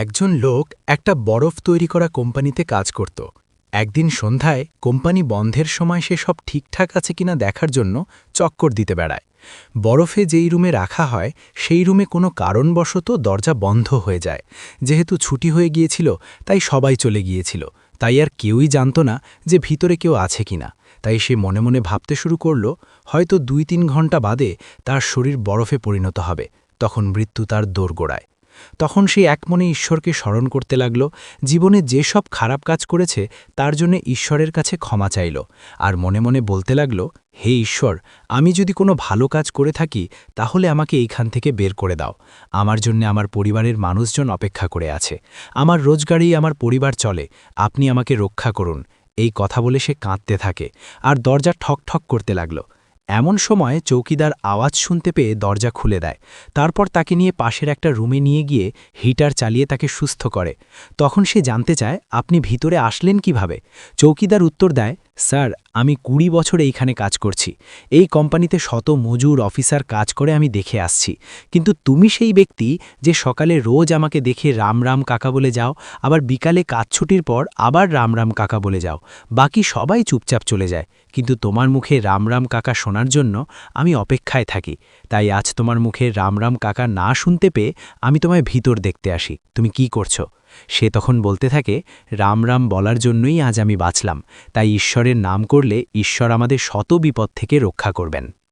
একজন লোক একটা বরফ তৈরি করা কোম্পানিতে কাজ করত। একদিন সন্ধ্যায় কোম্পানি বন্ধের সময় সে সব ঠিকঠাক আছে কিনা দেখার জন্য চক্কর দিতে বেড়ায়। বরফে যেই রুমে রাখা হয় সেই রুমে কোনো কারণবশত দরজা বন্ধ হয়ে যায়। যেহেতু ছুটি হয়ে গিয়েছিল তাই সবাই চলে গিয়েছিল, তাই আর কেউই জানত না যে ভিতরে কেউ আছে কিনা। তাই সে মনে মনে ভাবতে শুরু করল, হয়তো ২-৩ ঘন্টা বাদে তার শরীর বরফে পরিণত হবে, তখন মৃত্যু তার দোরগোড়ায়। তখন সে একমনে ঈশ্বরকে স্মরণ করতে লাগল। জীবনে যে সব খারাপ কাজ করেছে তার জন্য ঈশ্বরের কাছে ক্ষমা চাইল, আর মনে মনে বলতে লাগল, হে ঈশ্বর, আমি যদি কোনো ভালো কাজ করে থাকি তাহলে আমাকে এইখান থেকে বের করে দাও। আমার জন্য আমার পরিবারের মানুষজন অপেক্ষা করে আছে, আমার রোজগারেই আমার পরিবার চলে, আপনি আমাকে রক্ষা করুন। এই কথা বলে সে কাঁদতে থাকে আর দরজা ঠক ঠক করতে লাগল। এমন সময় চৌকিদার আওয়াজ শুনতে পেয়ে দরজা খুলে দেয়। তারপর তাকে নিয়ে পাশের একটা রুমে নিয়ে গিয়ে হিটার চালিয়ে তাকে সুস্থ করে। তখন সে জানতে চায়, আপনি ভিতরে আসলেন কিভাবে? চৌকিদার উত্তর দেয়, স্যার, আমি ২০ বছর এইখানে কাজ করছি। এই কোম্পানিতে শত মজুর অফিসার কাজ করে আমি দেখে আসছি। কিন্তু তুমি সেই ব্যক্তি যে সকালে রোজ আমাকে দেখে রাম রাম কাকা বলে যাও, আবার বিকালে কাজ ছুটির পর আবার রাম রাম কাকা বলে যাও। বাকি সবাই চুপচাপ চলে যায়, কিন্তু তোমার মুখে রাম রাম কাকা শোনার জন্য আমি অপেক্ষায় থাকি। তাই আজ তোমার মুখে রাম রাম কাকা না শুনতে পেয়ে আমি তোমায় ভিতর দেখতে আসি, তুমি কি করছো? সে তখন বলতে থাকে, রাম রাম বলার জন্যই আজ আমি বাঁচলাম, তাই ঈশ্বরের নাম করলে ঈশ্বর আমাদের শত বিপদ থেকে রক্ষা করবেন।